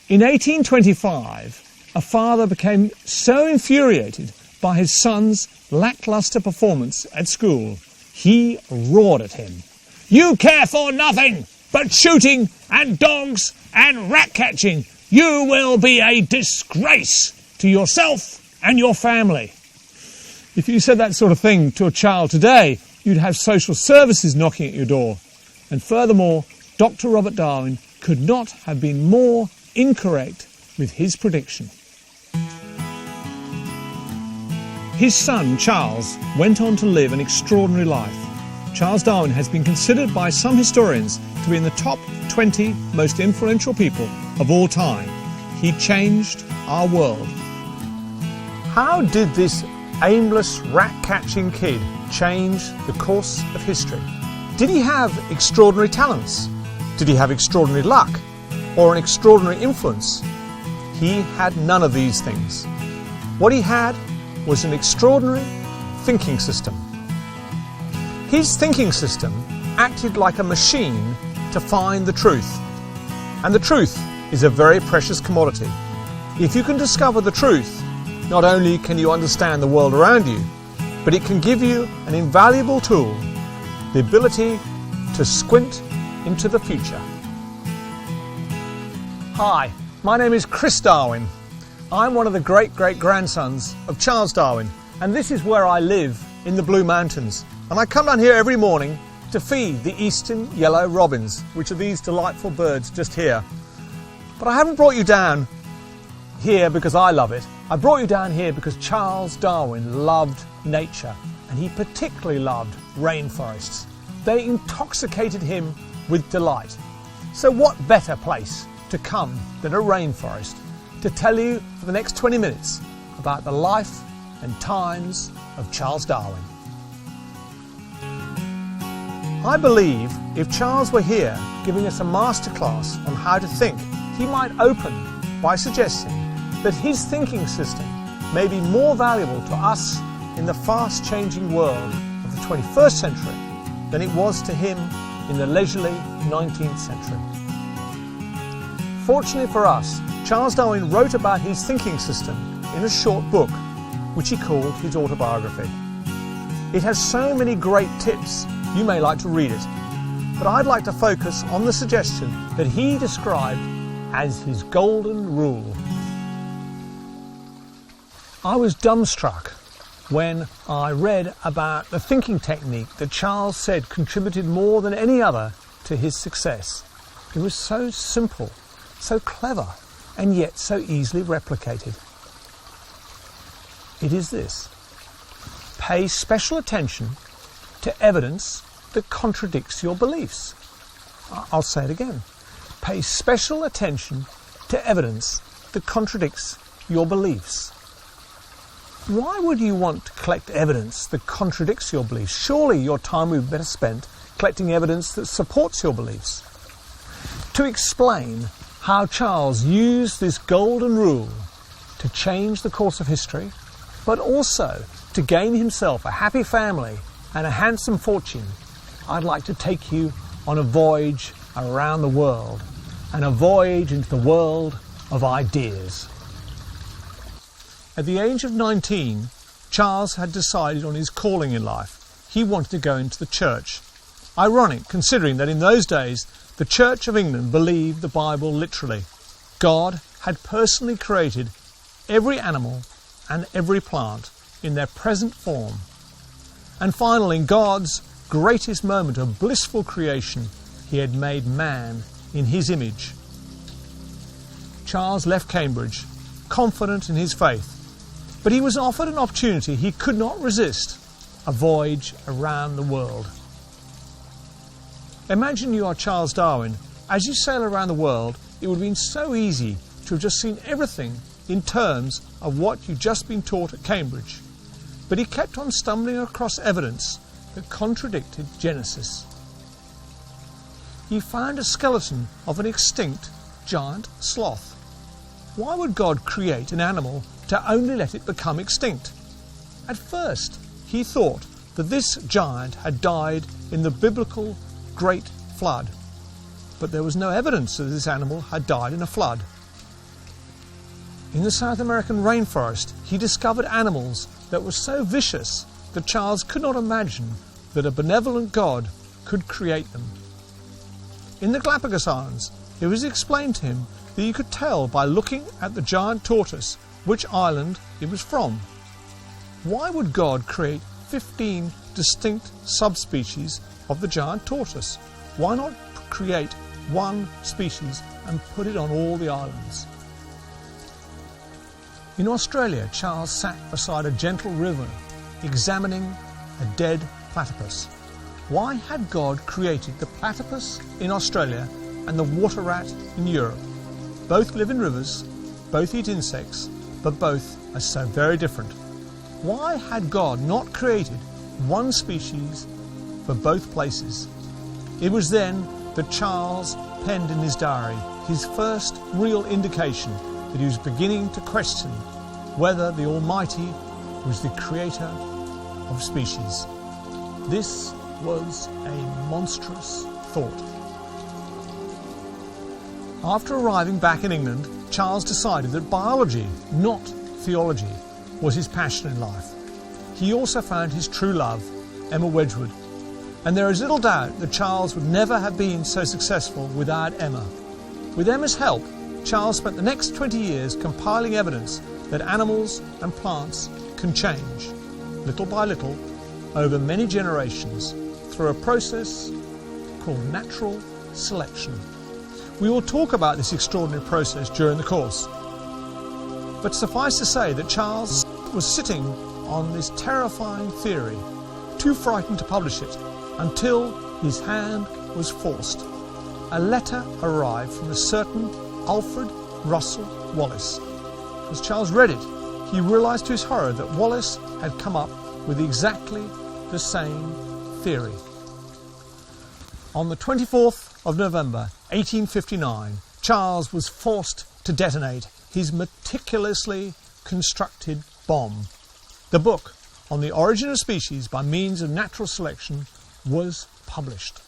In 1825, a father became so infuriated by his son's lacklustre performance at school, he roared at him. "You care for nothing but shooting and dogs and rat catching. You will be a disgrace to yourself and your family." If you said that sort of thing to a child today, you'd have social services knocking at your door. And furthermore, Dr. Robert Darwin could not have been more incorrect with his prediction. His son, Charles, went on to live an extraordinary life. Charles Darwin has been considered by some historians to be in the top 20 most influential people of all time. He changed our world. How did this aimless rat-catching kid change the course of history? Did he have extraordinary talents? Did he have extraordinary luck? Or an extraordinary influence? He had none of these things. What he had was an extraordinary thinking system. His thinking system acted like a machine to find the truth. And the truth is a very precious commodity. If you can discover the truth, not only can you understand the world around you, but it can give you an invaluable tool, the ability to squint into the future. Hi, my name is Chris Darwin. I'm one of the great-great-grandsons of Charles Darwin, and this is where I live in the Blue Mountains. And I come down here every morning to feed the eastern yellow robins, which are these delightful birds just here. But I haven't brought you down here because I love it. I brought you down here because Charles Darwin loved nature, and he particularly loved rainforests. They intoxicated him with delight. So what better place to come than a rainforest to tell you for the next 20 minutes about the life and times of Charles Darwin. I believe if Charles were here giving us a masterclass on how to think, he might open by suggesting that his thinking system may be more valuable to us in the fast-changing world of the 21st century than it was to him in the leisurely 19th century. Fortunately for us, Charles Darwin wrote about his thinking system in a short book, which he called his autobiography. It has so many great tips, you may like to read it, but I'd like to focus on the suggestion that he described as his golden rule. I was dumbstruck when I read about the thinking technique that Charles said contributed more than any other to his success. It was so simple, so clever, and yet so easily replicated. It is this: pay special attention to evidence that contradicts your beliefs. I'll say it again. Pay special attention to evidence that contradicts your beliefs. Why would you want to collect evidence that contradicts your beliefs? Surely your time would be better spent collecting evidence that supports your beliefs. To explain how Charles used this golden rule to change the course of history, but also to gain himself a happy family and a handsome fortune, I'd like to take you on a voyage around the world, and a voyage into the world of ideas. At the age of 19, Charles had decided on his calling in life. He wanted to go into the church. Ironic, considering that in those days, the Church of England believed the Bible literally. God had personally created every animal and every plant in their present form. And finally, in God's greatest moment of blissful creation, he had made man in his image. Charles left Cambridge, confident in his faith, but he was offered an opportunity he could not resist: a voyage around the world. Imagine you are Charles Darwin. As you sail around the world, it would have been so easy to have just seen everything in terms of what you'd just been taught at Cambridge. But he kept on stumbling across evidence that contradicted Genesis. He found a skeleton of an extinct giant sloth. Why would God create an animal to only let it become extinct? At first, he thought that this giant had died in the biblical Great Flood, but there was no evidence that this animal had died in a flood. In the South American rainforest, he discovered animals that were so vicious that Charles could not imagine that a benevolent God could create them. In the Galapagos Islands, it was explained to him that you could tell by looking at the giant tortoise which island it was from. Why would God create 15 distinct subspecies of the giant tortoise? Why not create one species and put it on all the islands? In Australia, Charles sat beside a gentle river, examining a dead platypus. Why had God created the platypus in Australia and the water rat in Europe? Both live in rivers, both eat insects, but both are so very different. Why had God not created one species for both places? It was then that Charles penned in his diary his first real indication that he was beginning to question whether the Almighty was the creator of species. This was a monstrous thought. After arriving back in England, Charles decided that biology, not theology, was his passion in life. He also found his true love, Emma Wedgwood, and there is little doubt that Charles would never have been so successful without Emma. With Emma's help, Charles spent the next 20 years compiling evidence that animals and plants can change, little by little, over many generations, through a process called natural selection. We will talk about this extraordinary process during the course. But suffice to say that Charles was sitting on this terrifying theory, too frightened to publish it, until his hand was forced. A letter arrived from a certain Alfred Russel Wallace. As Charles read it, he realised to his horror that Wallace had come up with exactly the same theory. On the 24th of November 1859, Charles was forced to detonate his meticulously constructed bomb. The book on the origin of species by means of natural selection was published.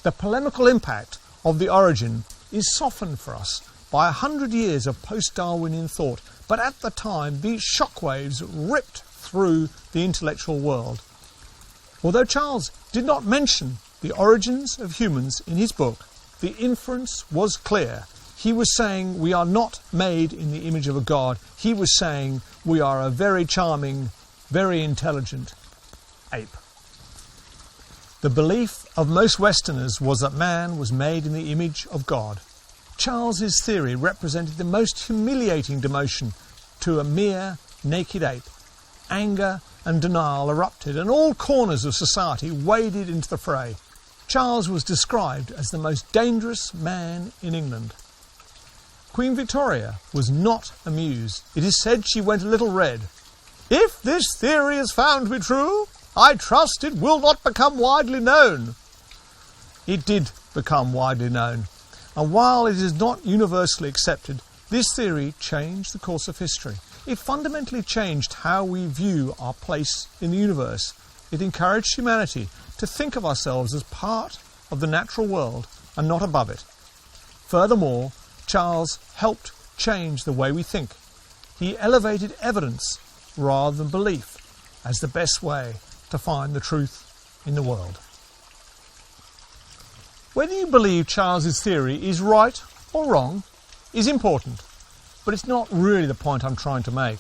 The polemical impact of the origin is softened for us by 100 years of post-Darwinian thought, but at the time these shockwaves ripped through the intellectual world. Although Charles did not mention the origins of humans in his book, the inference was clear. He was saying we are not made in the image of a god. He was saying we are a very charming, very intelligent ape. The belief of most Westerners was that man was made in the image of God. Charles's theory represented the most humiliating demotion to a mere naked ape. Anger and denial erupted, and all corners of society waded into the fray. Charles was described as the most dangerous man in England. Queen Victoria was not amused. It is said she went a little red. "If this theory is found to be true, I trust it will not become widely known." It did become widely known, and while it is not universally accepted, this theory changed the course of history. It fundamentally changed how we view our place in the universe. It encouraged humanity to think of ourselves as part of the natural world and not above it. Furthermore, Charles helped change the way we think. He elevated evidence rather than belief as the best way to find the truth in the world. Whether you believe Charles's theory is right or wrong is important, but it's not really the point I'm trying to make.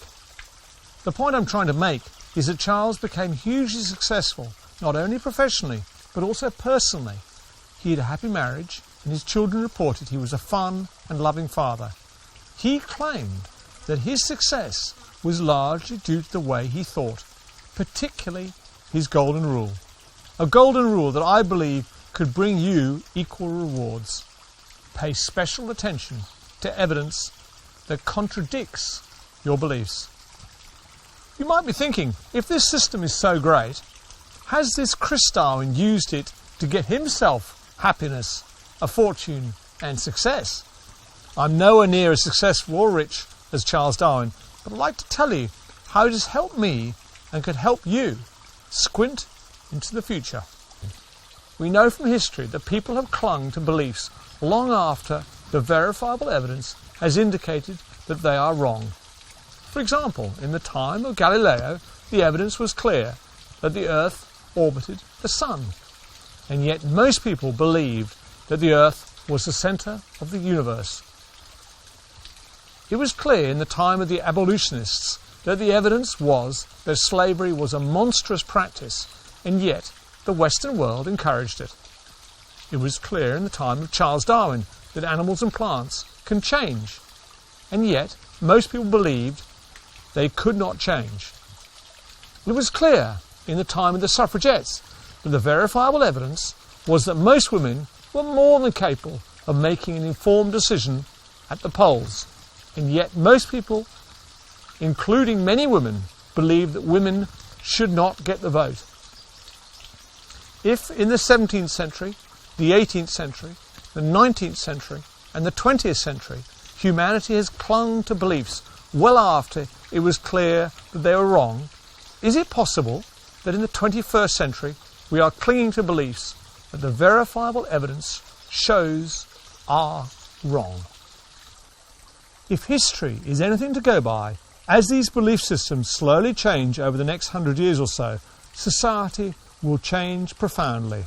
The point I'm trying to make is that Charles became hugely successful, not only professionally, but also personally. He had a happy marriage, and his children reported he was a fun and loving father. He claimed that his success was largely due to the way he thought, particularly his golden rule. A golden rule that I believe could bring you equal rewards. Pay special attention to evidence that contradicts your beliefs. You might be thinking, if this system is so great, has this Chris Darwin used it to get himself happiness, a fortune and success? I'm nowhere near as successful or rich as Charles Darwin, but I'd like to tell you how it has helped me and could help you squint into the future. We know from history that people have clung to beliefs long after the verifiable evidence has indicated that they are wrong. For example, in the time of Galileo, the evidence was clear that the Earth orbited the Sun, and yet most people believed that the Earth was the centre of the universe. It was clear in the time of the abolitionists that the evidence was that slavery was a monstrous practice, and yet the Western world encouraged it. It was clear in the time of Charles Darwin that animals and plants can change, and yet most people believed they could not change. It was clear in the time of the suffragettes that the verifiable evidence was that most women were more than capable of making an informed decision at the polls, and yet most people, including many women, believed that women should not get the vote. If in the 17th century, the 18th century, the 19th century and the 20th century humanity has clung to beliefs well after it was clear that they were wrong, is it possible that in the 21st century we are clinging to beliefs that the verifiable evidence shows are wrong? If history is anything to go by, as these belief systems slowly change over the next 100 years or so, society will change profoundly,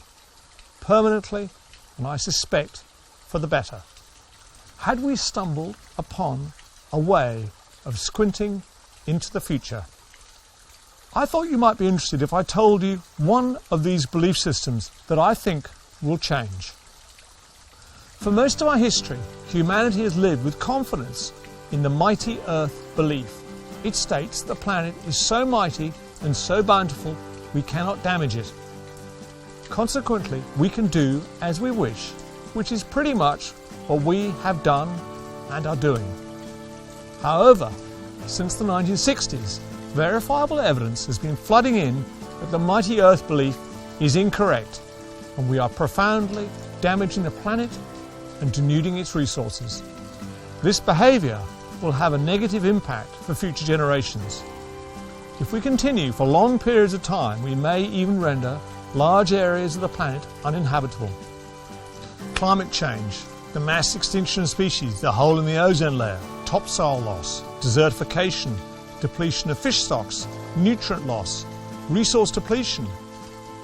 permanently, and I suspect for the better. Had we stumbled upon a way of squinting into the future? I thought you might be interested if I told you one of these belief systems that I think will change. For most of our history, humanity has lived with confidence in the mighty Earth belief. It states that the planet is so mighty and so bountiful we cannot damage it. Consequently, we can do as we wish, which is pretty much what we have done and are doing. However, since the 1960s, verifiable evidence has been flooding in that the mighty Earth belief is incorrect, and we are profoundly damaging the planet and denuding its resources. This behaviour will have a negative impact for future generations. If we continue for long periods of time, we may even render large areas of the planet uninhabitable. Climate change, the mass extinction of species, the hole in the ozone layer, topsoil loss, desertification, depletion of fish stocks, nutrient loss, resource depletion,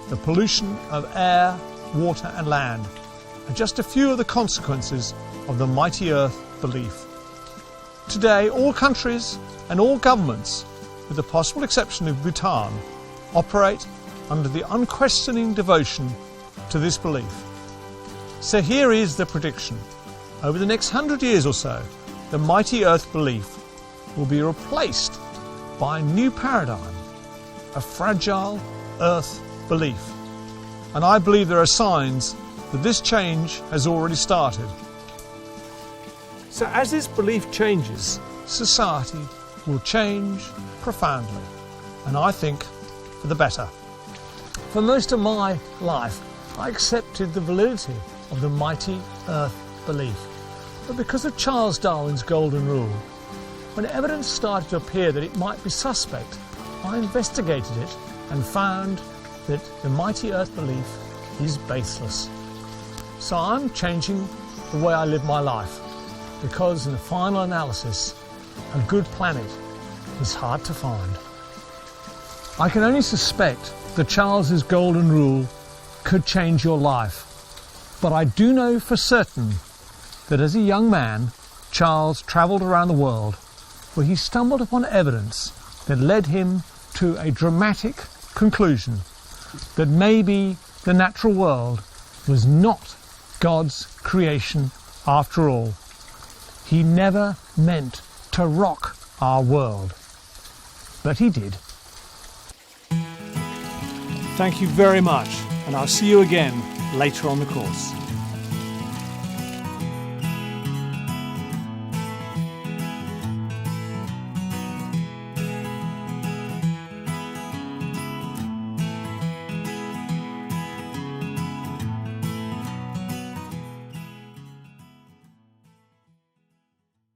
the pollution of air, water and land are just a few of the consequences of the mighty Earth belief. Today, all countries and all governments, with the possible exception of Bhutan, operate under the unquestioning devotion to this belief. So here is the prediction. Over the next 100 years or so, the mighty Earth belief will be replaced by a new paradigm, a fragile Earth belief. And I believe there are signs that this change has already started. So as this belief changes, society will change profoundly, and I think for the better. For most of my life, I accepted the validity of the mighty Earth belief. But because of Charles Darwin's golden rule, when evidence started to appear that it might be suspect, I investigated it and found that the mighty Earth belief is baseless. So I'm changing the way I live my life, because in the final analysis, a good planet is hard to find. I can only suspect that Charles's golden rule could change your life, but I do know for certain that as a young man, Charles travelled around the world where he stumbled upon evidence that led him to a dramatic conclusion that maybe the natural world was not God's creation after all. He never meant to rock our world, but he did. Thank you very much, and I'll see you again later on the course.